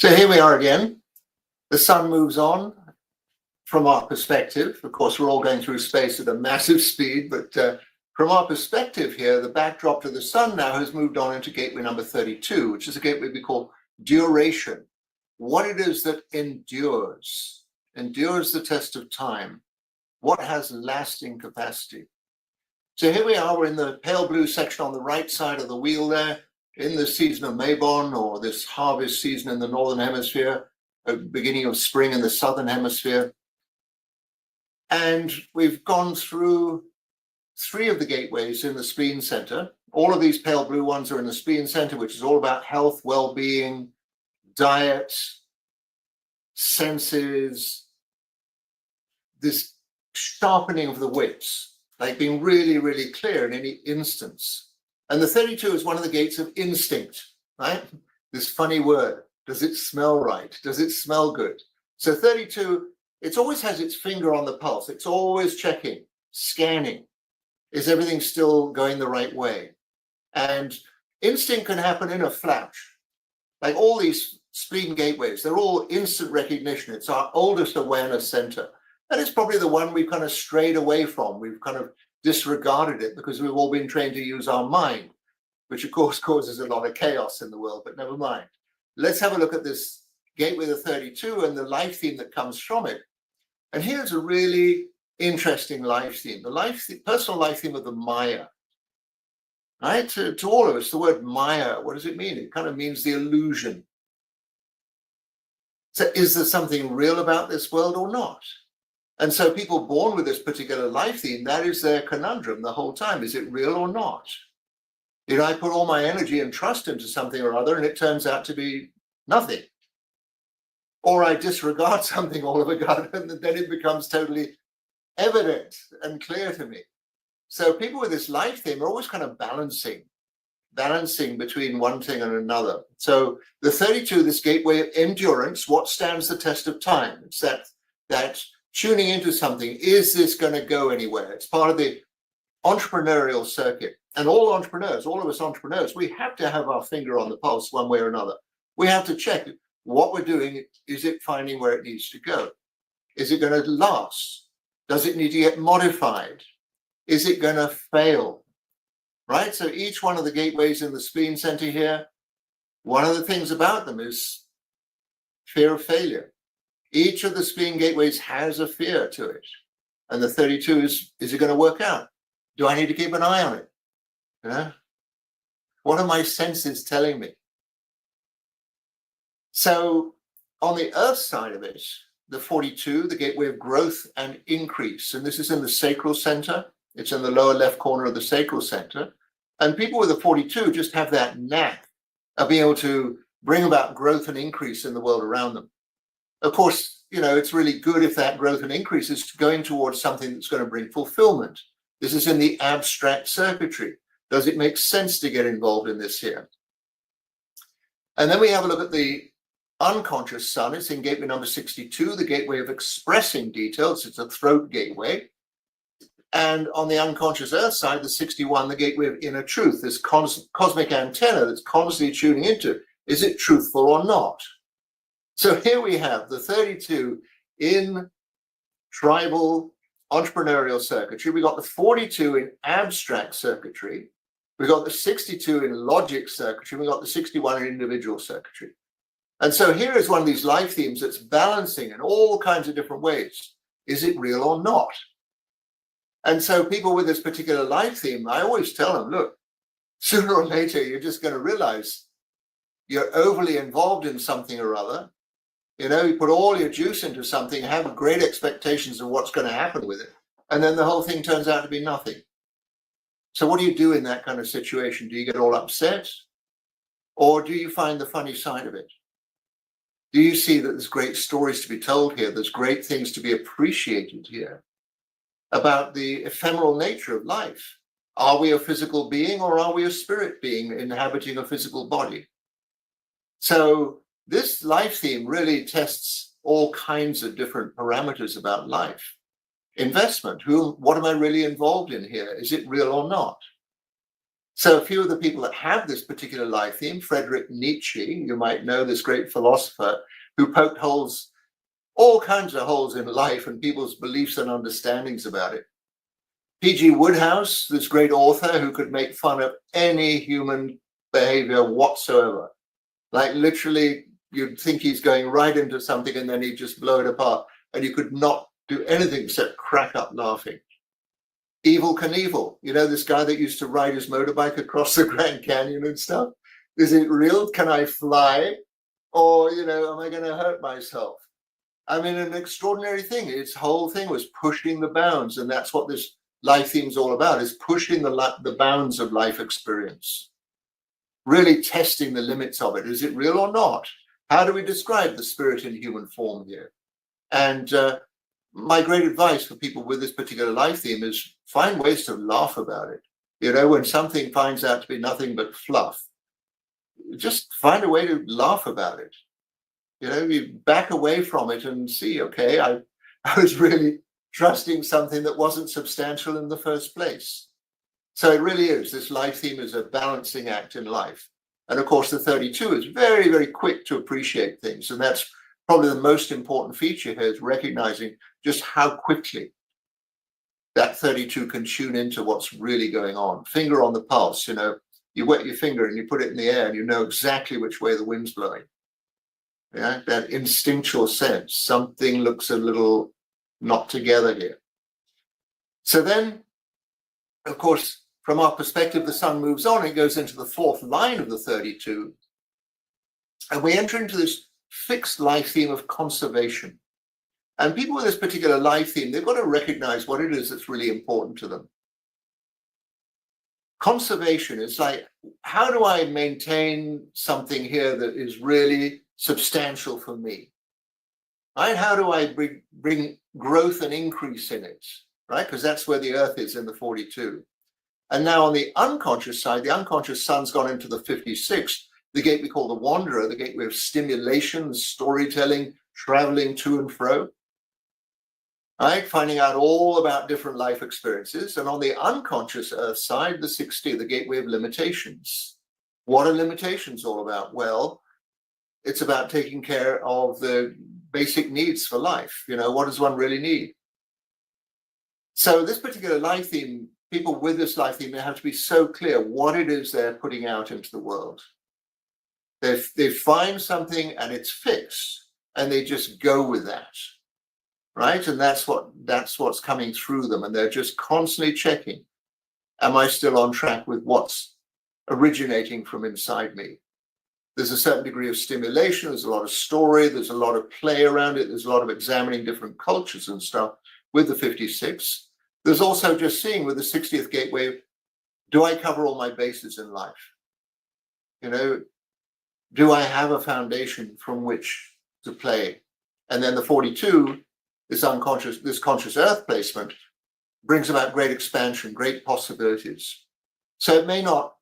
So here we are again. The sun moves on from our perspective. Of course, we're all going through space at a massive speed, but from our perspective here, the backdrop to the sun now has moved on into gateway number 32, which is a gateway we call duration. What it is that endures the test of time, what has lasting capacity. So here we are, we're in the pale blue section on the right side of the wheel there, in the season of Mabon, or this harvest season in the Northern Hemisphere, beginning of spring in the Southern Hemisphere. And we've gone through 3 of the gateways in the spleen center. All of these pale blue ones are in the spleen center, which is all about health, well-being, diet, senses, this sharpening of the wits, like being really, really clear in any instance. And the 32 is one of the gates of instinct, right? This funny word. Does it smell right? Does it smell good? So 32, it always has its finger on the pulse. It's always checking, scanning. Is everything still going the right way? And instinct can happen in a flash. Like all these spleen gateways, they're all instant recognition. It's our oldest awareness center. And it's probably the one we've kind of strayed away from. We've kind of disregarded it because we've all been trained to use our mind, which of course causes a lot of chaos in the world, but never mind. Let's have a look at this gateway of 32 and the life theme that comes from it. And here's a really interesting life theme, personal life theme of the Maya. Right? To all of us, the word Maya, what does it mean? It kind of means the illusion. So is there something real about this world or not? And so people born with this particular life theme, that is their conundrum the whole time. Is it real or not? You know, I put all my energy and trust into something or other, and it turns out to be nothing. Or I disregard something all of a sudden, and then it becomes totally evident and clear to me. So people with this life theme are always kind of balancing between one thing and another. So the 32, this gateway of endurance, what stands the test of time? It's that tuning into something. Is this going to go anywhere? It's part of the entrepreneurial circuit. And all entrepreneurs, all of us entrepreneurs, we have to have our finger on the pulse one way or another. We have to check what we're doing. Is it finding where it needs to go? Is it going to last? Does it need to get modified? Is it going to fail? Right? So each one of the gateways in the spleen center here, one of the things about them is fear of failure. Each of the spleen gateways has a fear to it. And the 32 is it going to work out? Do I need to keep an eye on it? You know? What are my senses telling me? So on the earth side of it, the 42, the gateway of growth and increase, and this is in the sacral center. It's in the lower left corner of the sacral center. And people with a 42 just have that knack of being able to bring about growth and increase in the world around them. Of course, you know, it's really good if that growth and increase is going towards something that's going to bring fulfillment. This is in the abstract circuitry. Does it make sense to get involved in this here? And then we have a look at the unconscious sun. It's in gateway number 62, the gateway of expressing details. It's a throat gateway. And on the unconscious earth side, the 61, the gateway of inner truth, this cosmic antenna that's constantly tuning into, is it truthful or not? So here we have the 32 in tribal entrepreneurial circuitry. We got the 42 in abstract circuitry. We got the 62 in logic circuitry. We got the 61 in individual circuitry. And so here is one of these life themes that's balancing in all kinds of different ways. Is it real or not? And so people with this particular life theme, I always tell them, look, sooner or later, you're just going to realize you're overly involved in something or other. You know, you put all your juice into something, have great expectations of what's going to happen with it, and then the whole thing turns out to be nothing. So what do you do in that kind of situation? Do you get all upset? Or do you find the funny side of it? Do you see that there's great stories to be told here? There's great things to be appreciated here about the ephemeral nature of life. Are we a physical being or are we a spirit being inhabiting a physical body? So this life theme really tests all kinds of different parameters about life. Investment, what am I really involved in here? Is it real or not? So a few of the people that have this particular life theme, Friedrich Nietzsche, you might know, this great philosopher who poked holes, all kinds of holes in life and people's beliefs and understandings about it. P.G. Wodehouse, this great author who could make fun of any human behavior whatsoever. Like literally, you'd think he's going right into something and then he'd just blow it apart. And you could not do anything except crack up laughing. Evel Knievel, you know, this guy that used to ride his motorbike across the Grand Canyon and stuff. Is it real? Can I fly? Or, you know, am I going to hurt myself? I mean, an extraordinary thing. Its whole thing was pushing the bounds. And that's what this life theme is all about, is pushing the bounds of life experience. Really testing the limits of it. Is it real or not? How do we describe the spirit in human form here? And my great advice for people with this particular life theme is find ways to laugh about it. You know, when something finds out to be nothing but fluff, just find a way to laugh about it. You know, you back away from it and see, okay, I was really trusting something that wasn't substantial in the first place. So it really is. This life theme is a balancing act in life. And of course, the 32 is very, very quick to appreciate things. And that's probably the most important feature here, is recognizing just how quickly that 32 can tune into what's really going on. Finger on the pulse, you know, you wet your finger and you put it in the air and you know exactly which way the wind's blowing. Yeah, that instinctual sense, something looks a little not together here. So then, of course, from our perspective, the sun moves on, it goes into the fourth line of the 32. And we enter into this fixed life theme of conservation. And people with this particular life theme, they've got to recognize what it is that's really important to them. Conservation is like, how do I maintain something here that is really substantial for me? Right? How do I bring growth and increase in it? Right? Because that's where the earth is in the 42. And now on the unconscious side, the unconscious sun's gone into the 56, the gate we call the wanderer, the gateway of stimulation, storytelling, traveling to and fro. Right? Finding out all about different life experiences. And on the unconscious earth side, the 60, the gateway of limitations. What are limitations all about? Well, it's about taking care of the basic needs for life. You know, what does one really need? So this particular life theme, people with this life theme, they have to be so clear what it is they're putting out into the world. They find something and it's fixed, and they just go with that, right? And that's what's coming through them, and they're just constantly checking, am I still on track with what's originating from inside me? There's a certain degree of stimulation, there's a lot of story, there's a lot of play around it, there's a lot of examining different cultures and stuff with the 56. There's also just seeing with the 60th gateway, do I cover all my bases in life? You know, do I have a foundation from which to play? And then the 42, this conscious earth placement, brings about great expansion, great possibilities. So it may not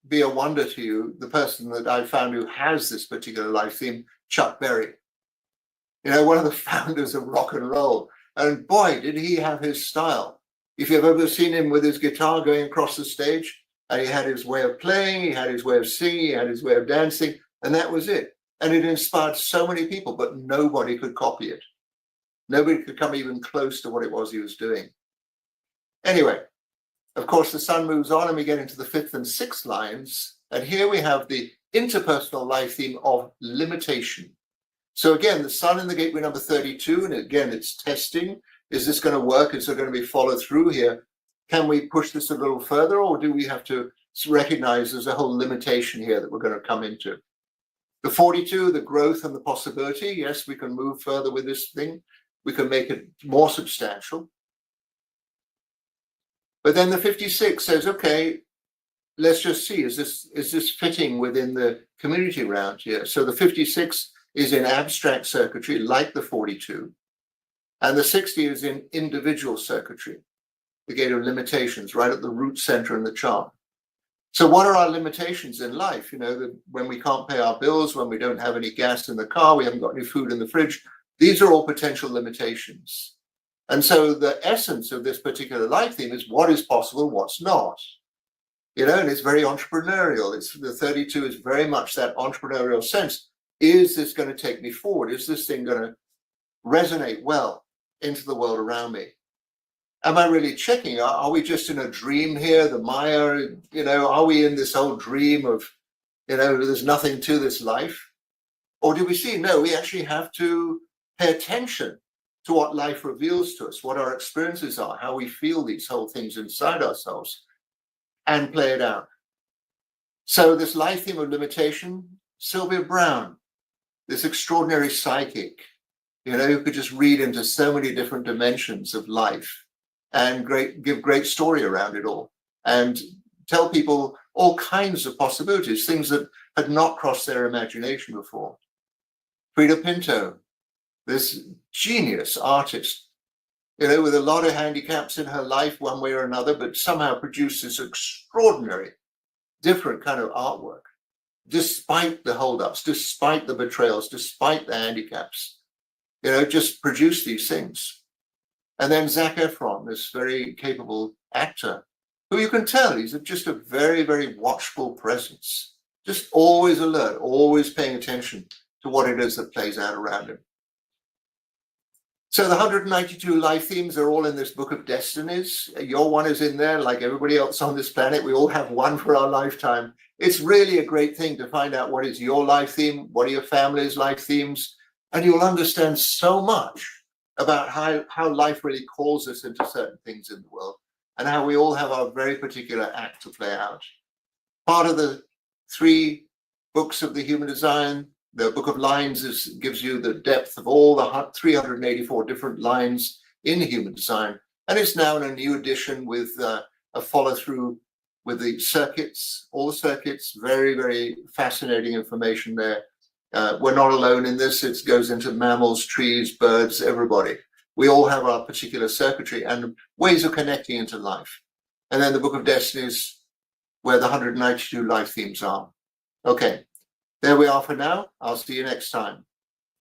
be a wonder to you, the person that I found who has this particular life theme, Chuck Berry. You know, one of the founders of rock and roll. And boy, did he have his style. If you've ever seen him with his guitar going across the stage, and he had his way of playing, he had his way of singing, he had his way of dancing, and that was it. And it inspired so many people, but nobody could copy it. Nobody could come even close to what it was he was doing. Anyway, of course, the sun moves on and we get into the 5th and 6th lines. And here we have the interpersonal life theme of limitation. So again, the sun in the gateway number 32, and again, it's testing. Is this going to work? Is there going to be follow through here? Can we push this a little further, or do we have to recognize there's a whole limitation here that we're going to come into? The 42, the growth and the possibility. Yes, we can move further with this thing. We can make it more substantial. But then the 56 says, okay, let's just see, is this fitting within the community around here? So the 56 is in abstract circuitry, like the 42. And the 60 is in individual circuitry, the gate of limitations, right at the root center in the chart. So what are our limitations in life? You know, when we can't pay our bills, when we don't have any gas in the car, we haven't got any food in the fridge. These are all potential limitations. And so the essence of this particular life theme is what is possible, what's not. and it's very entrepreneurial. It's the 32 is very much that entrepreneurial sense. Is this going to take me forward? Is this thing going to resonate well into the world around me? Am I really checking? Are we just in a dream here? The Maya, are we in this whole dream of, there's nothing to this life? Or do we see, no, we actually have to pay attention to what life reveals to us, what our experiences are, how we feel these whole things inside ourselves, and play it out. So this life theme of limitation, Sylvia Browne, this extraordinary psychic, who could just read into so many different dimensions of life and give great story around it all and tell people all kinds of possibilities, things that had not crossed their imagination before. Frida Pinto, this genius artist, with a lot of handicaps in her life one way or another, but somehow produced this extraordinary, different kind of artwork, despite the holdups, despite the betrayals, despite the handicaps, just produced these things. And then Zac Efron, this very capable actor, who you can tell he's just a very, very watchful presence, just always alert, always paying attention to what it is that plays out around him. So the 192 life themes are all in this book of destinies. Your one is in there, like everybody else on this planet. We all have one for our lifetime. It's really a great thing to find out what is your life theme, what are your family's life themes, and you'll understand so much about how life really calls us into certain things in the world and how we all have our very particular act to play out. Part of the 3 books of the Human Design, the Book of Lines gives you the depth of all the 384 different lines in Human Design. And it's now in a new edition with a follow through with the circuits, all the circuits, very, very fascinating information there. We're not alone in this. It goes into mammals, trees, birds, everybody. We all have our particular circuitry and ways of connecting into life. And then the Book of Destinies, where the 192 life themes are. Okay, there we are for now. I'll see you next time.